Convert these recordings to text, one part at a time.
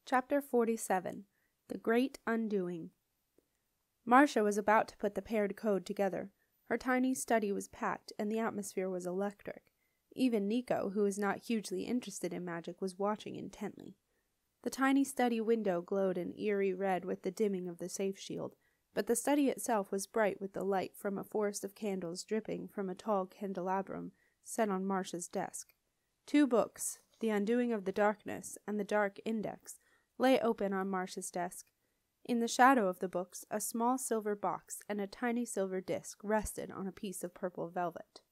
Chapter 47. The Great Undoing. Marcia was about to put the paired code together. Her tiny study was packed, and the atmosphere was electric. Even Nico, who was not hugely interested in magic, was watching intently. The tiny study window glowed an eerie red with the dimming of the safe shield, but the study itself was bright with the light from a forest of candles dripping from a tall candelabrum set on Marcia's desk. 2 books, The Undoing of the Darkness and the Dark Index, lay open on Marcia's desk. In the shadow of the books, a small silver box and a tiny silver disc rested on a piece of purple velvet.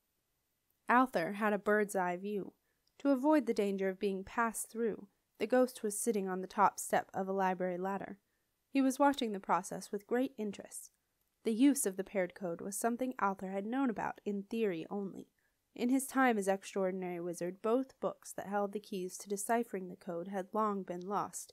Alther had a bird's-eye view. To avoid the danger of being passed through, the ghost was sitting on the top step of a library ladder. He was watching the process with great interest. The use of the paired code was something Alther had known about in theory only. In his time as extraordinary wizard, both books that held the keys to deciphering the code had long been lost.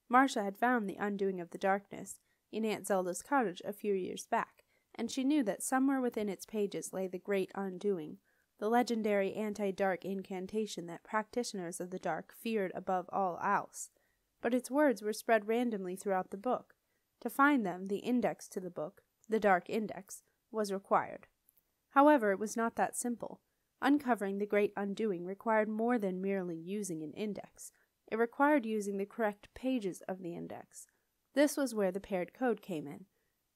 Marcia had found The Undoing of the Darkness in Aunt Zelda's cottage a few years back, and she knew that somewhere within its pages lay the Great Undoing, the legendary anti-dark incantation that practitioners of the dark feared above all else. But its words were spread randomly throughout the book. To find them, the index to the book, the Dark Index, was required. However, it was not that simple. Uncovering the Great Undoing required more than merely using an index. It required using the correct pages of the index. This was where the paired code came in.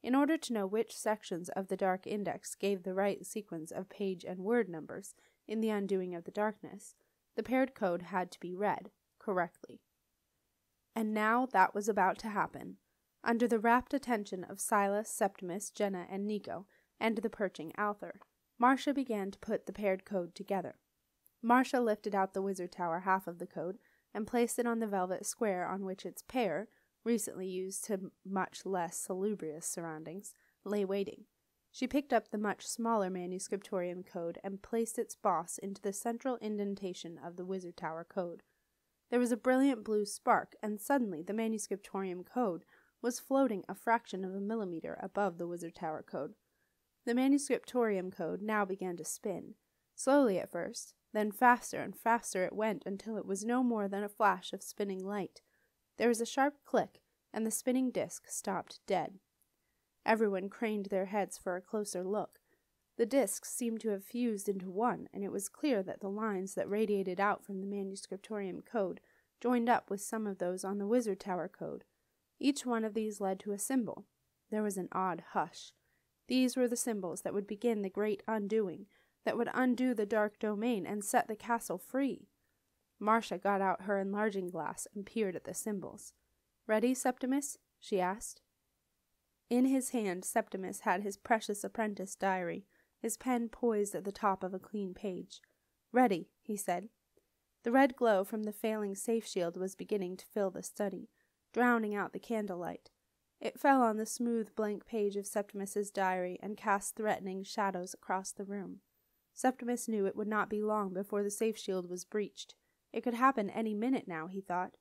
In order to know which sections of the Dark Index gave the right sequence of page and word numbers in The Undoing of the Darkness, the paired code had to be read correctly. And now that was about to happen. Under the rapt attention of Silas, Septimus, Jenna, and Nico, and the perching Alther, Marcia began to put the paired code together. Marcia lifted out the wizard tower half of the code and placed it on the velvet square on which its pair, recently used to much less salubrious surroundings, lay waiting. She picked up the much smaller manuscriptorium code and placed its boss into the central indentation of the wizard tower code. There was a brilliant blue spark, and suddenly the manuscriptorium code was floating a fraction of a millimeter above the wizard tower code. The manuscriptorium code now began to spin, slowly at first, then faster and faster it went until it was no more than a flash of spinning light. There was a sharp click, and the spinning disk stopped dead. Everyone craned their heads for a closer look. The disks seemed to have fused into one, and it was clear that the lines that radiated out from the manuscriptorium code joined up with some of those on the wizard tower code. Each one of these led to a symbol. There was an odd hush. These were the symbols that would begin the Great Undoing, that would undo the dark domain and set the castle free. Marcia got out her enlarging glass and peered at the symbols. "Ready, Septimus?" she asked. In his hand, Septimus had his precious Apprentice Diary, his pen poised at the top of a clean page. "Ready," he said. The red glow from the failing safe shield was beginning to fill the study, drowning out the candlelight. It fell on the smooth blank page of Septimus's diary and cast threatening shadows across the room. Septimus knew it would not be long before the safe shield was breached. It could happen any minute now, he thought.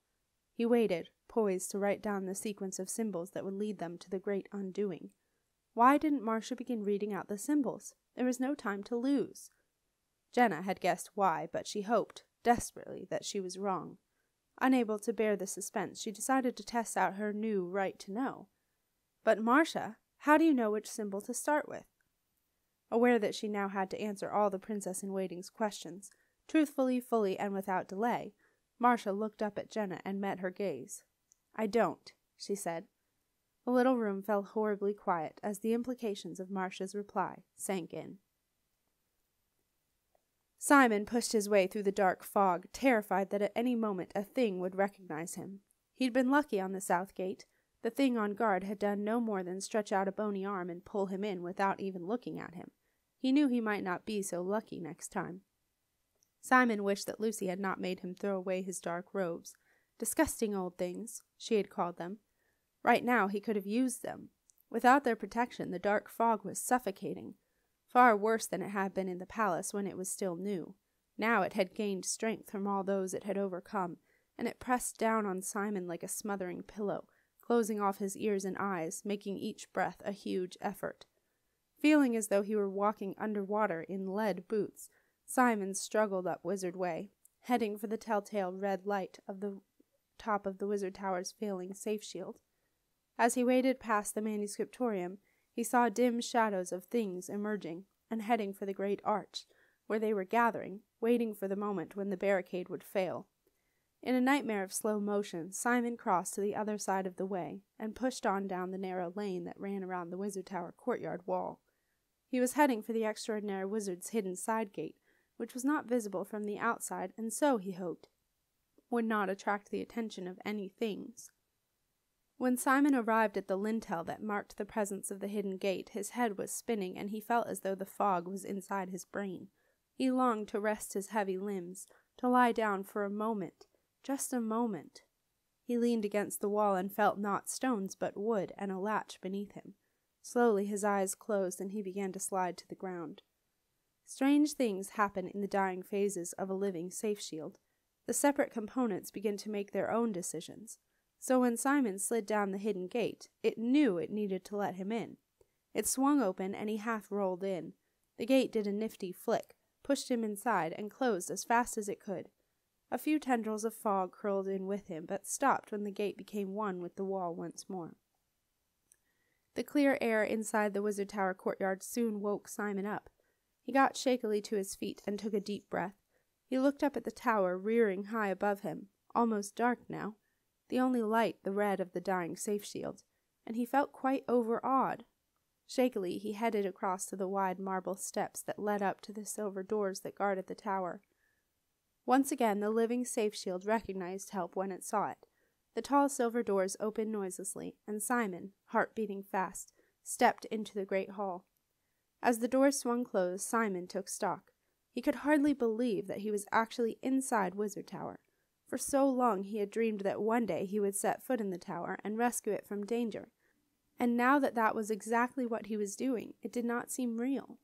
He waited, poised to write down the sequence of symbols that would lead them to the Great Undoing. Why didn't Marcia begin reading out the symbols? There was no time to lose. Jenna had guessed why, but she hoped, desperately, that she was wrong. Unable to bear the suspense, she decided to test out her new right to know. "But, Marcia, how do you know which symbol to start with?" Aware that she now had to answer all the Princess-in-Waiting's questions, truthfully, fully, and without delay, Marcia looked up at Jenna and met her gaze. "I don't," she said. The little room fell horribly quiet as the implications of Marcia's reply sank in. Simon pushed his way through the dark fog, terrified that at any moment a thing would recognize him. He'd been lucky on the south gate. The thing on guard had done no more than stretch out a bony arm and pull him in without even looking at him. He knew he might not be so lucky next time. Simon wished that Lucy had not made him throw away his dark robes. Disgusting old things, she had called them. Right now he could have used them. Without their protection, the dark fog was suffocating. Far worse than it had been in the palace when it was still new. Now it had gained strength from all those it had overcome, and it pressed down on Simon like a smothering pillow, closing off his ears and eyes, making each breath a huge effort. Feeling as though he were walking underwater in lead boots, Simon struggled up Wizard Way, heading for the telltale red light of the top of the wizard tower's failing safe shield. As he waded past the manuscriptorium, he saw dim shadows of things emerging and heading for the great arch, where they were gathering, waiting for the moment when the barricade would fail. In a nightmare of slow motion, Simon crossed to the other side of the way and pushed on down the narrow lane that ran around the wizard tower courtyard wall. He was heading for the extraordinary wizard's hidden side gate, which was not visible from the outside, and so, he hoped, would not attract the attention of any things. When Simon arrived at the lintel that marked the presence of the hidden gate, his head was spinning, and he felt as though the fog was inside his brain. He longed to rest his heavy limbs, to lie down for a moment, just a moment. He leaned against the wall and felt not stones but wood and a latch beneath him. Slowly his eyes closed and he began to slide to the ground. Strange things happen in the dying phases of a living safe shield. The separate components begin to make their own decisions. So when Simon slid down the hidden gate, it knew it needed to let him in. It swung open and he half rolled in. The gate did a nifty flick, pushed him inside, and closed as fast as it could. A few tendrils of fog curled in with him, but stopped when the gate became one with the wall once more. The clear air inside the wizard tower courtyard soon woke Simon up. He got shakily to his feet and took a deep breath. He looked up at the tower rearing high above him, almost dark now, the only light the red of the dying safe shield, and he felt quite overawed. Shakily he headed across to the wide marble steps that led up to the silver doors that guarded the tower. Once again the living safe shield recognized help when it saw it. The tall silver doors opened noiselessly, and Simon, heart beating fast, stepped into the great hall. As the doors swung closed, Simon took stock. He could hardly believe that he was actually inside Wizard Tower. For so long he had dreamed that one day he would set foot in the tower and rescue it from danger. And now that that was exactly what he was doing, it did not seem real.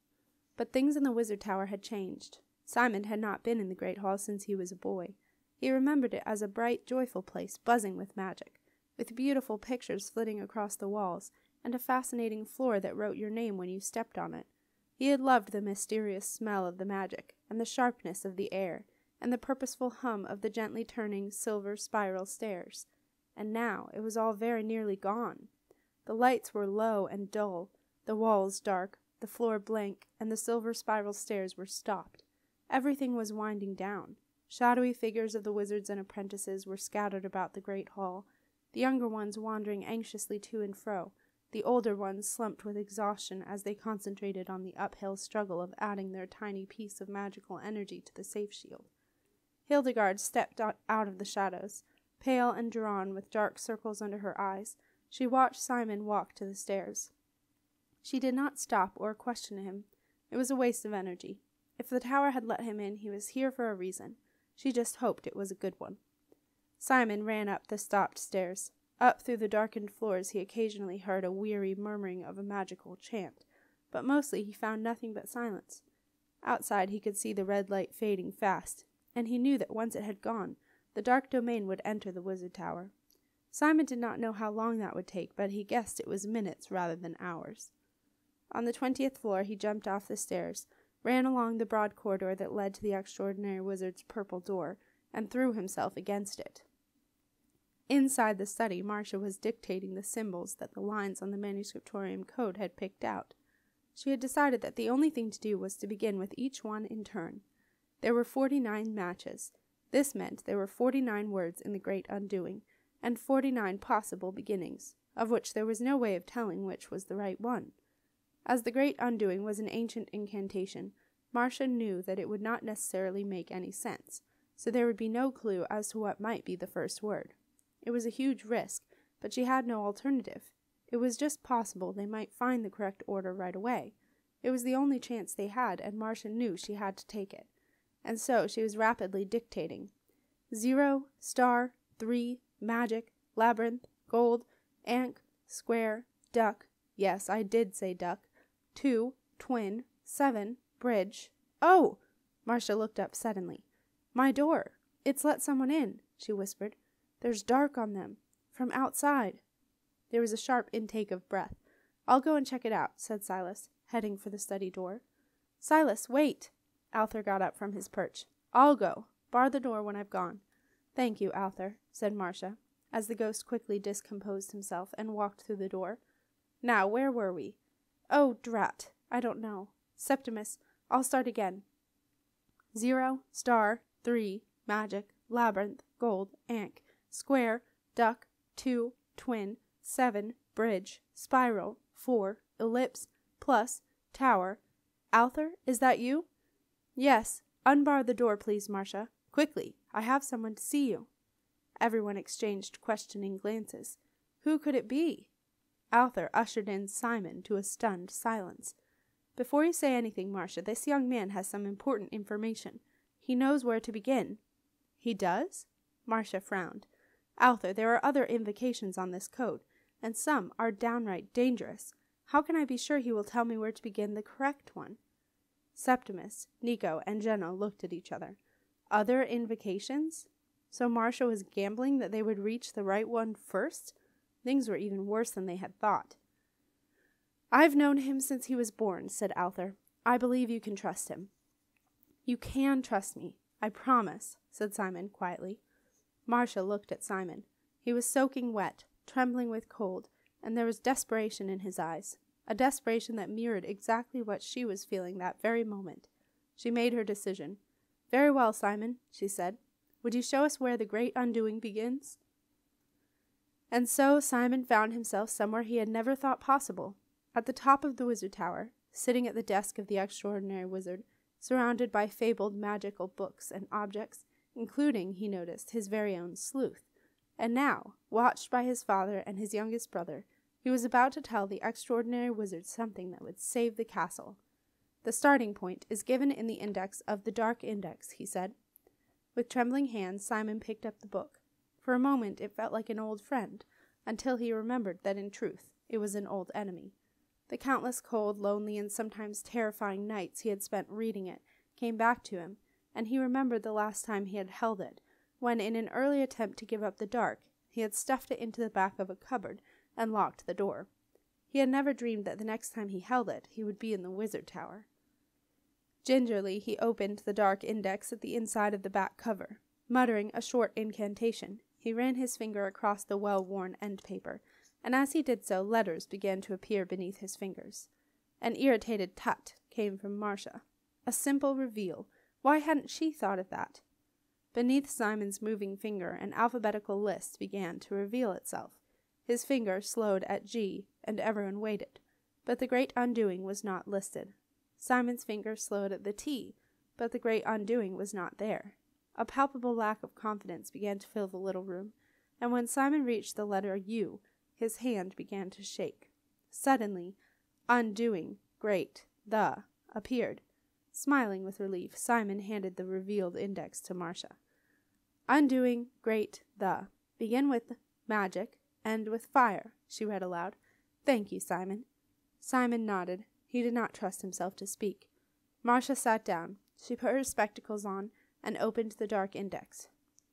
But things in the Wizard Tower had changed. Simon had not been in the Great Hall since he was a boy. He remembered it as a bright, joyful place buzzing with magic, with beautiful pictures flitting across the walls, and a fascinating floor that wrote your name when you stepped on it. He had loved the mysterious smell of the magic, and the sharpness of the air, and the purposeful hum of the gently turning silver spiral stairs. And now it was all very nearly gone. The lights were low and dull, the walls dark, the floor blank, and the silver spiral stairs were stopped. Everything was winding down. Shadowy figures of the wizards and apprentices were scattered about the great hall, the younger ones wandering anxiously to and fro, the older ones slumped with exhaustion as they concentrated on the uphill struggle of adding their tiny piece of magical energy to the safe shield. Hildegard stepped out of the shadows, pale and drawn with dark circles under her eyes. She watched Simon walk to the stairs. She did not stop or question him. It was a waste of energy. If the tower had let him in, he was here for a reason. She just hoped it was a good one. Simon ran up the stopped stairs. Up through the darkened floors he occasionally heard a weary murmuring of a magical chant, but mostly he found nothing but silence. Outside he could see the red light fading fast, and he knew that once it had gone, the dark domain would enter the wizard tower. Simon did not know how long that would take, but he guessed it was minutes rather than hours. On the 20th floor he jumped off the stairs, ran along the broad corridor that led to the extraordinary wizard's purple door, and threw himself against it. Inside the study, Marcia was dictating the symbols that the lines on the manuscriptorium code had picked out. She had decided that the only thing to do was to begin with each one in turn. There were 49 matches. This meant there were 49 words in the Great Undoing, and 49 possible beginnings, of which there was no way of telling which was the right one. As the Great Undoing was an ancient incantation, Marcia knew that it would not necessarily make any sense, so there would be no clue as to what might be the first word. It was a huge risk, but she had no alternative. It was just possible they might find the correct order right away. It was the only chance they had, and Marcia knew she had to take it. And so she was rapidly dictating. 0, star, 3, magic, labyrinth, gold, ankh, square, duck. Yes, I did say duck. 2, twin, 7, bridge. Oh! Marcia looked up suddenly. My door. It's let someone in, she whispered. There's dark on them. From outside. There was a sharp intake of breath. I'll go and check it out, said Silas, heading for the study door. Silas, wait! Althor got up from his perch. I'll go. Bar the door when I've gone. "Thank you, Arthur," said Marcia, as the ghost quickly discomposed himself and walked through the door. "Now, where were we? Oh, drat! I don't know. Septimus, I'll start again. 0, star, 3, magic, labyrinth, gold, ank, square, duck, 2, twin, 7, bridge, spiral, 4, ellipse, plus, tower. Arthur, is that you?" "Yes. Unbar the door, please, Marcia. Quickly, I have someone to see you." Everyone exchanged questioning glances. Who could it be? Arthur ushered in Simon to a stunned silence. "Before you say anything, Marcia, this young man has some important information. He knows where to begin." "He does?" Marcia frowned. "Arthur, there are other invocations on this code, and some are downright dangerous. How can I be sure he will tell me where to begin the correct one?" Septimus, Nico, and Jenna looked at each other. Other invocations? So Marcia was gambling that they would reach the right one first? Things were even worse than they had thought. "I've known him since he was born," said Arthur. "I believe you can trust him." "You can trust me, I promise," said Simon quietly. Marcia looked at Simon. He was soaking wet, trembling with cold, and there was desperation in his eyes, a desperation that mirrored exactly what she was feeling that very moment. She made her decision. "Very well, Simon," she said. "Would you show us where the great undoing begins?" And so Simon found himself somewhere he had never thought possible, at the top of the wizard tower, sitting at the desk of the extraordinary wizard, surrounded by fabled magical books and objects, including, he noticed, his very own sleuth. And now, watched by his father and his youngest brother, he was about to tell the extraordinary wizard something that would save the castle. "The starting point is given in the index of the Dark Index," he said. With trembling hands, Simon picked up the book. For a moment it felt like an old friend, until he remembered that in truth it was an old enemy. The countless cold, lonely, and sometimes terrifying nights he had spent reading it came back to him, and he remembered the last time he had held it, when in an early attempt to give up the dark, he had stuffed it into the back of a cupboard and locked the door. He had never dreamed that the next time he held it, he would be in the wizard tower. Gingerly he opened the Dark Index at the inside of the back cover. Muttering a short incantation, he ran his finger across the well-worn end paper, and as he did so, letters began to appear beneath his fingers. An irritated tut came from Marcia. A simple reveal. Why hadn't she thought of that? Beneath Simon's moving finger, an alphabetical list began to reveal itself. His finger slowed at G, and everyone waited. But the great undoing was not listed. Simon's finger slowed at the T, but the great undoing was not there. A palpable lack of confidence began to fill the little room, and when Simon reached the letter U, his hand began to shake. Suddenly, undoing, great, the, appeared. Smiling with relief, Simon handed the revealed index to Marcia. "Undoing, great, the. Begin with magic, end with fire," she read aloud. "Thank you, Simon." Simon nodded. He did not trust himself to speak. Marcia sat down. She put her spectacles on and opened the Dark Index.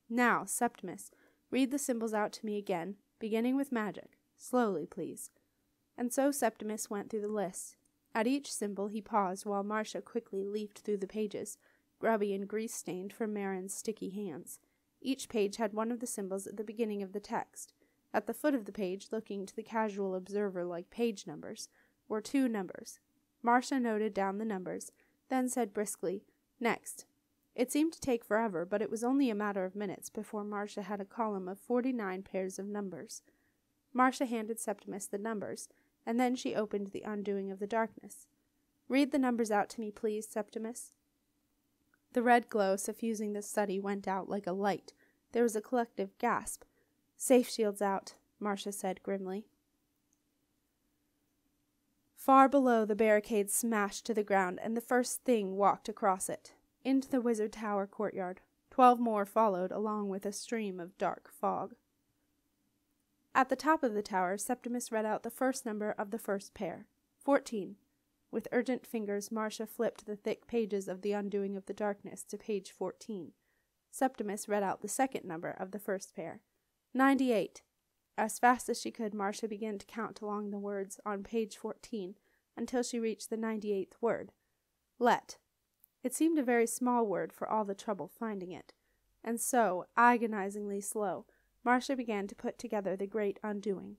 "Now, Septimus, read the symbols out to me again, beginning with magic. Slowly, please." And so Septimus went through the list. At each symbol he paused while Marcia quickly leafed through the pages, grubby and grease-stained from Marin's sticky hands. Each page had one of the symbols at the beginning of the text. At the foot of the page, looking to the casual observer like page numbers, were 2 numbers. Marcia noted down the numbers, then said briskly, "Next." It seemed to take forever, but it was only a matter of minutes before Marcia had a column of 49 pairs of numbers. Marcia handed Septimus the numbers, and then she opened the undoing of the darkness. "Read the numbers out to me, please, Septimus." The red glow suffusing the study went out like a light. There was a collective gasp. "Safe shields out," Marcia said grimly. Far below, the barricade smashed to the ground, and the first thing walked across it, into the wizard tower courtyard. 12 more followed, along with a stream of dark fog. At the top of the tower, Septimus read out the first number of the first pair. 14. With urgent fingers, Marcia flipped the thick pages of the Undoing of the Darkness to page 14. Septimus read out the second number of the first pair. 98. As fast as she could, Marcia began to count along the words on page 14 until she reached the 98th word. Let. It seemed a very small word for all the trouble finding it, and so, agonizingly slow, Marcia began to put together the great undoing.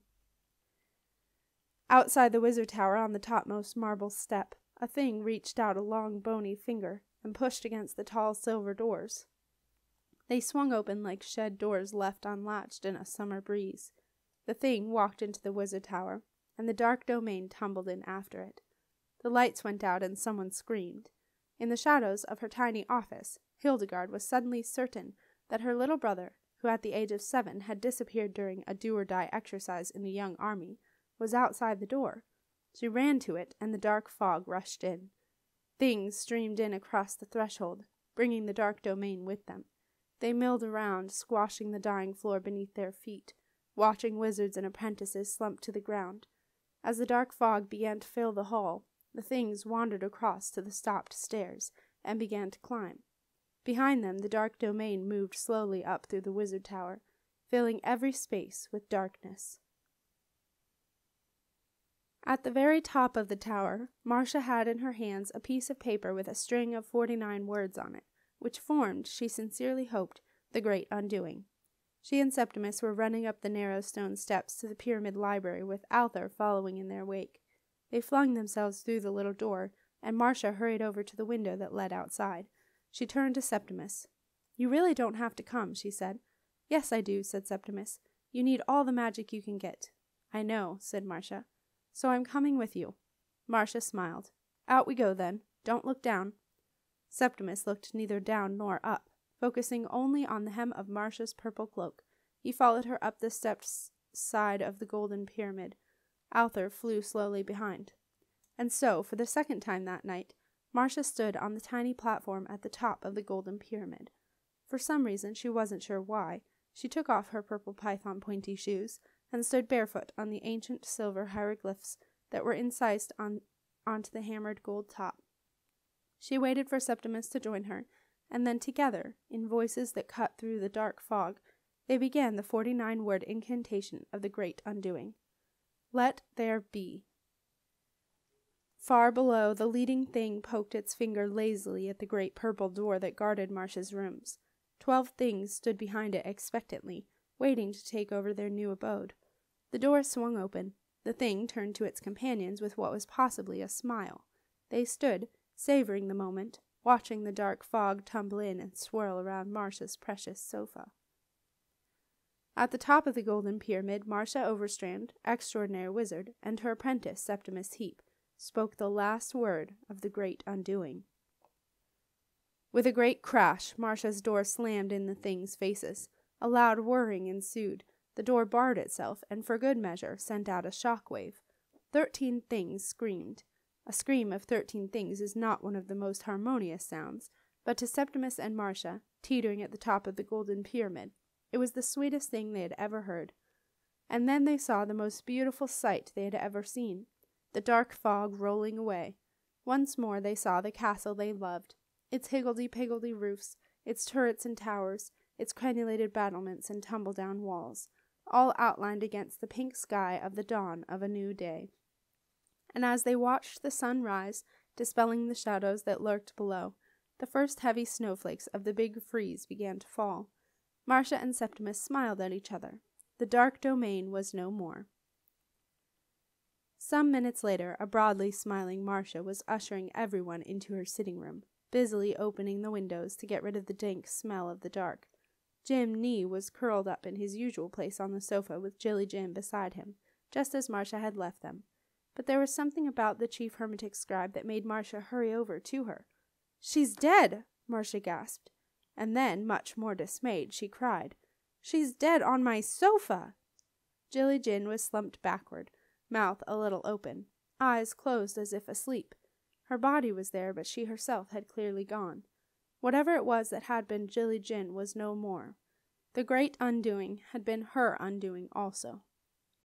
Outside the wizard tower, on the topmost marble step, a thing reached out a long bony finger and pushed against the tall silver doors. They swung open like shed doors left unlatched in a summer breeze. The thing walked into the wizard tower, and the dark domain tumbled in after it. The lights went out and someone screamed. In the shadows of her tiny office, Hildegard was suddenly certain that her little brother, who at the age of 7 had disappeared during a do-or-die exercise in the young army, was outside the door. She ran to it, and the dark fog rushed in. Things streamed in across the threshold, bringing the dark domain with them. They milled around, squashing the dying floor beneath their feet, watching wizards and apprentices slump to the ground. As the dark fog began to fill the hall, the things wandered across to the stopped stairs and began to climb. Behind them, the dark domain moved slowly up through the wizard tower, filling every space with darkness. At the very top of the tower, Marcia had in her hands a piece of paper with a string of 49 words on it, which formed, she sincerely hoped, the great undoing. She and Septimus were running up the narrow stone steps to the pyramid library, with Arthur following in their wake. They flung themselves through the little door, and Marcia hurried over to the window that led outside. She turned to Septimus. "You really don't have to come," she said. "Yes, I do," said Septimus. "You need all the magic you can get." "I know," said Marcia. "So I'm coming with you." Marcia smiled. "Out we go, then. Don't look down." Septimus looked neither down nor up, focusing only on the hem of Marcia's purple cloak. He followed her up the steps side of the golden pyramid. Arthur flew slowly behind. And so, for the second time that night, Marcia stood on the tiny platform at the top of the golden pyramid. For some reason, she wasn't sure why, she took off her purple python pointy shoes and stood barefoot on the ancient silver hieroglyphs that were incised onto the hammered gold top. She waited for Septimus to join her, and then together, in voices that cut through the dark fog, they began the 49-word incantation of the great undoing. Let there be. Far below, the leading thing poked its finger lazily at the great purple door that guarded Marcia's rooms. 12 things stood behind it expectantly, waiting to take over their new abode. The door swung open. The thing turned to its companions with what was possibly a smile. They stood, savoring the moment, watching the dark fog tumble in and swirl around Marcia's precious sofa. At the top of the golden pyramid, Marcia Overstrand, extraordinary wizard, and her apprentice, Septimus Heap, spoke the last word of the great undoing. With a great crash, Marcia's door slammed in the things' faces. A loud whirring ensued. The door barred itself, and for good measure sent out a shock-wave. 13 things screamed. A scream of 13 things is not one of the most harmonious sounds, but to Septimus and Marcia, teetering at the top of the golden pyramid, it was the sweetest thing they had ever heard. And then they saw the most beautiful sight they had ever seen, the dark fog rolling away. Once more they saw the castle they loved, its higgledy-piggledy roofs, its turrets and towers, its crenulated battlements and tumble-down walls, all outlined against the pink sky of the dawn of a new day. And as they watched the sun rise, dispelling the shadows that lurked below, the first heavy snowflakes of the big freeze began to fall. Marcia and Septimus smiled at each other. The dark domain was no more. Some minutes later, a broadly smiling Marcia was ushering everyone into her sitting room, busily opening the windows to get rid of the dank smell of the dark. Jim Nee was curled up in his usual place on the sofa with Jilly Jim beside him, just as Marcia had left them. But there was something about the chief hermetic scribe that made Marcia hurry over to her. "She's dead!" Marcia gasped. And then, much more dismayed, she cried, "She's dead on my sofa!" Jilly Jin was slumped backward, mouth a little open, eyes closed as if asleep. Her body was there, but she herself had clearly gone. Whatever it was that had been Jilly Jin was no more. The great undoing had been her undoing also.